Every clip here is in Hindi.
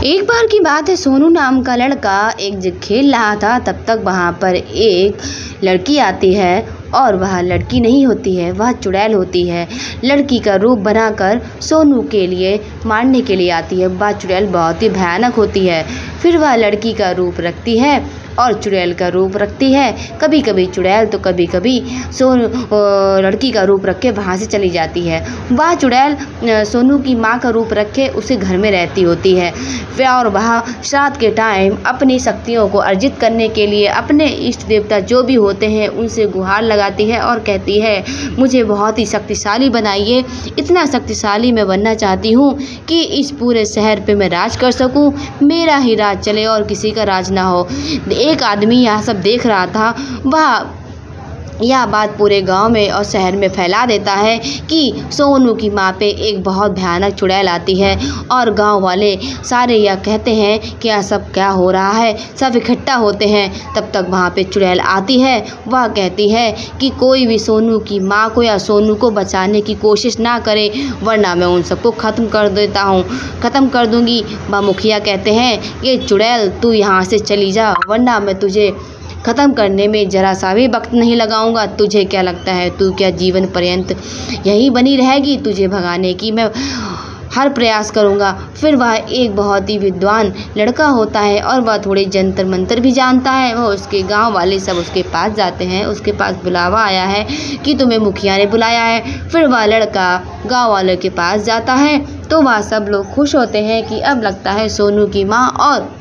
एक बार की बात है, सोनू नाम का लड़का एक जगह खेल रहा था। तब तक वहाँ पर एक लड़की आती है और वह लड़की नहीं होती है, वह चुड़ैल होती है। लड़की का रूप बनाकर सोनू के लिए मारने के लिए आती है। वह चुड़ैल बहुत ही भयानक होती है। फिर वह लड़की का रूप रखती है और चुड़ैल का रूप रखती है। कभी कभी चुड़ैल तो कभी कभी लड़की का रूप रख के वहाँ से चली जाती है। वह चुड़ैल सोनू की माँ का रूप रख के उसे घर में रहती होती है। और वह श्राद्ध के टाइम अपनी शक्तियों को अर्जित करने के लिए अपने इष्ट देवता जो भी होते हैं उनसे गुहार लगाती है और कहती है, मुझे बहुत ही शक्तिशाली बनाइए। इतना शक्तिशाली मैं बनना चाहती हूँ कि इस पूरे शहर पे मैं राज कर सकूँ, मेरा ही राज चले और किसी का राज ना हो। एक आदमी यह सब देख रहा था। वह यह बात पूरे गांव में और शहर में फैला देता है कि सोनू की माँ पे एक बहुत भयानक चुड़ैल आती है। और गांव वाले सारे यह कहते हैं कि यह सब क्या हो रहा है। सब इकट्ठा होते हैं। तब तक वहाँ पे चुड़ैल आती है। वह कहती है कि कोई भी सोनू की माँ को या सोनू को बचाने की कोशिश ना करे, वरना मैं उन सबको ख़त्म कर दूँगी। वह मुखिया कहते हैं, ये चुड़ैल तू यहाँ से चली जा, वरना मैं तुझे ख़त्म करने में ज़रा सा भी वक्त नहीं लगाऊंगा। तुझे क्या लगता है, तू क्या जीवन पर्यंत यहीं बनी रहेगी? तुझे भगाने की मैं हर प्रयास करूंगा। फिर वह एक बहुत ही विद्वान लड़का होता है और वह थोड़े जंतर मंतर भी जानता है। वह उसके गांव वाले सब उसके पास जाते हैं। उसके पास बुलावा आया है कि तुम्हें मुखिया ने बुलाया है। फिर वह लड़का गांव वालों के पास जाता है तो वह सब लोग खुश होते हैं कि अब लगता है सोनू की माँ और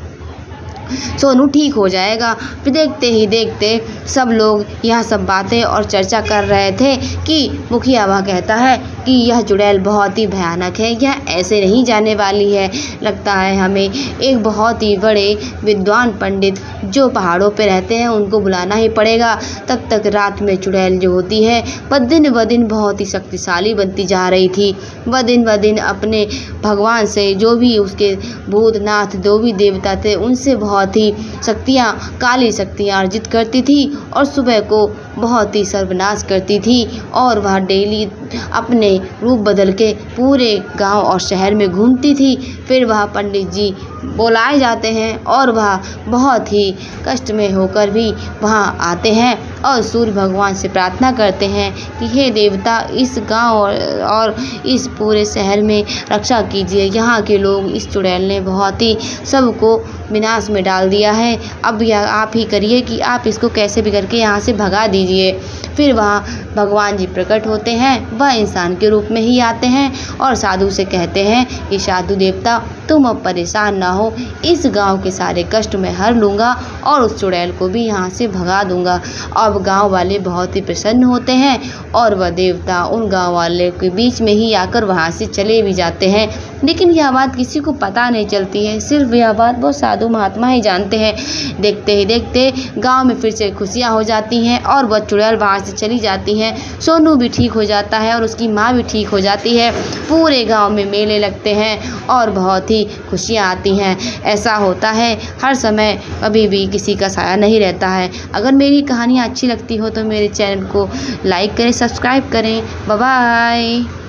सोनू ठीक हो जाएगा। फिर देखते ही देखते सब लोग यह सब बातें और चर्चा कर रहे थे कि मुखिया वह कहता है कि यह चुड़ैल बहुत ही भयानक है, यह ऐसे नहीं जाने वाली है। लगता है हमें एक बहुत ही बड़े विद्वान पंडित जो पहाड़ों पे रहते हैं उनको बुलाना ही पड़ेगा। तब तक रात में चुड़ैल जो होती है वह दिन ब दिन बहुत ही शक्तिशाली बनती जा रही थी। वह दिन ब दिन अपने भगवान से, जो भी उसके भूतनाथ जो भी देवता थे, उनसे बहुत ही काली शक्तियाँ अर्जित करती थी और सुबह को बहुत ही सर्वनाश करती थी। और वह डेली अपने रूप बदल के पूरे गांव और शहर में घूमती थी। फिर वह पंडित जी बुलाए जाते हैं और वह बहुत ही कष्ट में होकर भी वहाँ आते हैं और सूर्य भगवान से प्रार्थना करते हैं कि हे देवता, इस गांव और इस पूरे शहर में रक्षा कीजिए। यहाँ के लोग, इस चुड़ैल ने बहुत ही सबको विनाश में डाल दिया है। अब यह आप ही करिए कि आप इसको कैसे भी करके यहाँ से भगा दीजिए। फिर वहाँ भगवान जी प्रकट होते हैं। वह इंसान के रूप में ही आते हैं और साधु से कहते हैं कि साधु देवता, तुम अब परेशान ना हो, इस गांव के सारे कष्ट मैं हर लूँगा और उस चुड़ैल को भी यहाँ से भगा दूँगा। अब गांव वाले बहुत ही प्रसन्न होते हैं और वह देवता उन गांव वाले के बीच में ही आकर वहाँ से चले भी जाते हैं। लेकिन यह बात किसी को पता नहीं चलती है, सिर्फ यह बात वो साधु महात्मा ही जानते हैं। देखते ही देखते गांव में फिर से खुशियाँ हो जाती हैं और वह चुड़ैल वहाँ से चली जाती है। सोनू भी ठीक हो जाता है और उसकी माँ भी ठीक हो जाती है। पूरे गांव में मेले लगते हैं और बहुत ही खुशियाँ आती हैं। ऐसा होता है हर समय, कभी भी किसी का साया नहीं रहता है। अगर मेरी कहानियाँ अच्छी लगती हो तो मेरे चैनल को लाइक करें, सब्सक्राइब करें। Bye bye.